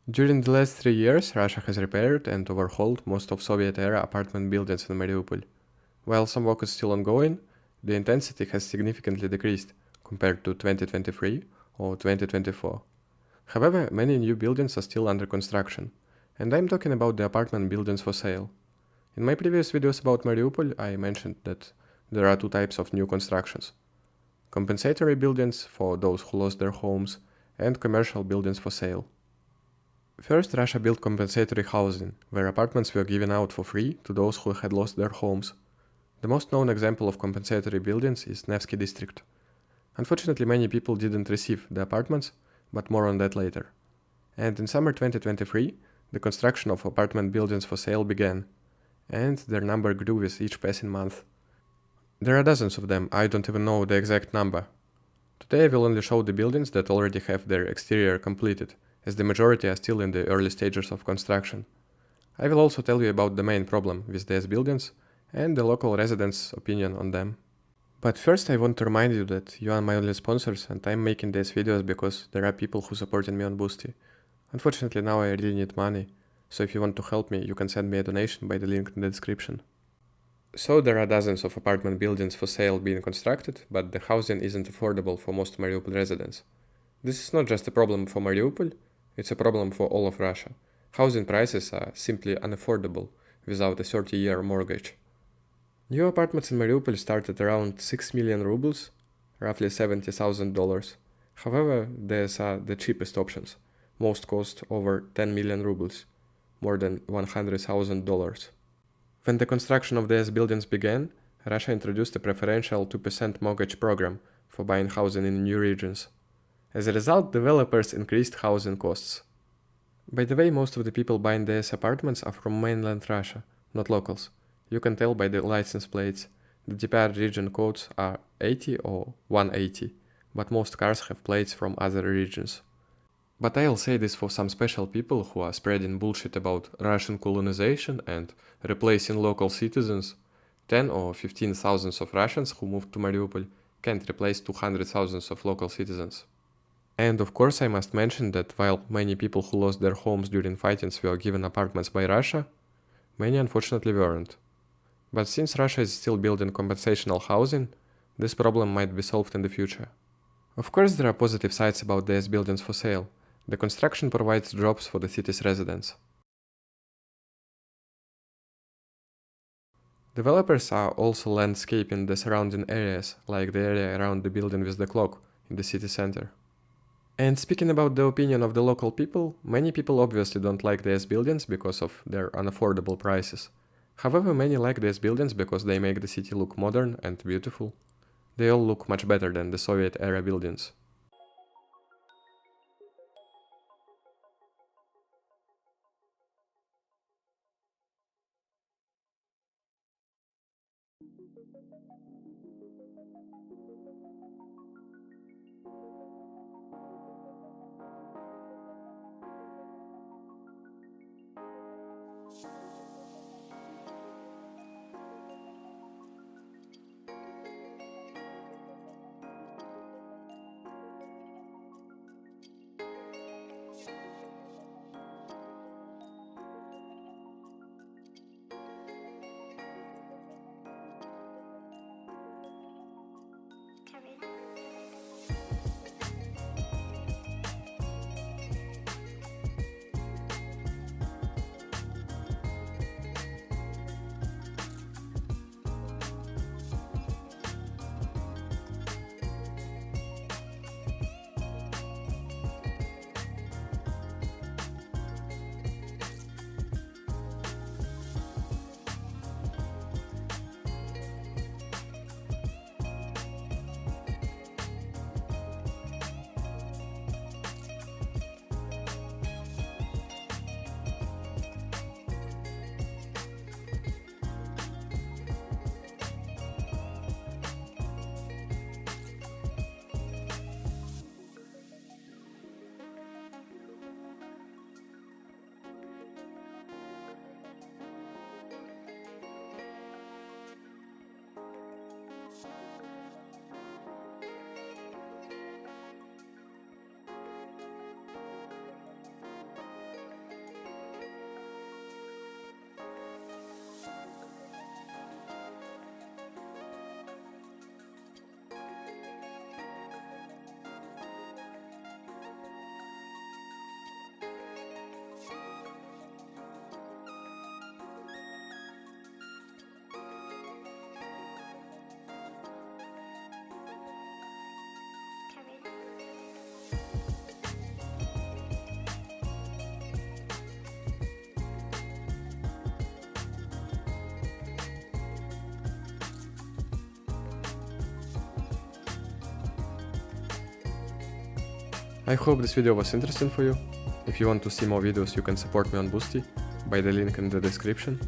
During the last 3 years, Russia has repaired and overhauled most of Soviet-era apartment buildings in Mariupol. While some work is still ongoing, the intensity has significantly decreased compared to 2023 or 2024. However, many new buildings are still under construction, and I'm talking about the apartment buildings for sale. In my previous videos about Mariupol, I mentioned that there are two types of new constructions: compensatory buildings for those who lost their homes, and commercial buildings for sale. First, Russia built compensatory housing, where apartments were given out for free to those who had lost their homes. The most known example of compensatory buildings is Nevsky district. Unfortunately, many people didn't receive the apartments, but more on that later. And in summer 2023, the construction of apartment buildings for sale began, and their number grew with each passing month. There are dozens of them, I don't even know the exact number. Today I will only show the buildings that already have their exterior completed, as the majority are still in the early stages of construction. I will also tell you about the main problem with these buildings and the local residents' opinion on them. But first I want to remind you that you are my only sponsors and I'm making these videos because there are people who supporting me on Boosty. Unfortunately now I really need money, so if you want to help me you can send me a donation by the link in the description. So there are dozens of apartment buildings for sale being constructed, but the housing isn't affordable for most Mariupol residents. This is not just a problem for Mariupol, it's a problem for all of Russia. Housing prices are simply unaffordable without a 30-year mortgage. New apartments in Mariupol start at around 6 million rubles, roughly $70,000. However, these are the cheapest options. Most cost over 10 million rubles, more than $100,000. When the construction of these buildings began, Russia introduced a preferential 2% mortgage program for buying housing in new regions. As a result, developers increased housing costs. By the way, most of the people buying these apartments are from mainland Russia, not locals. You can tell by the license plates. The DPR region codes are 80 or 180, but most cars have plates from other regions. But I'll say this for some special people who are spreading bullshit about Russian colonization and replacing local citizens. 10 or 15 thousands of Russians who moved to Mariupol can't replace 200 thousands of local citizens. And of course I must mention that while many people who lost their homes during fightings were given apartments by Russia, many unfortunately weren't. But since Russia is still building compensational housing, this problem might be solved in the future. Of course there are positive sides about these buildings for sale. The construction provides jobs for the city's residents. Developers are also landscaping the surrounding areas, like the area around the building with the clock in the city center. And speaking about the opinion of the local people, many people obviously don't like these buildings because of their unaffordable prices. However, many like these buildings because they make the city look modern and beautiful. They all look much better than the Soviet-era buildings. I hope this video was interesting for you. If you want to see more videos, you can support me on Boosty by the link in the description.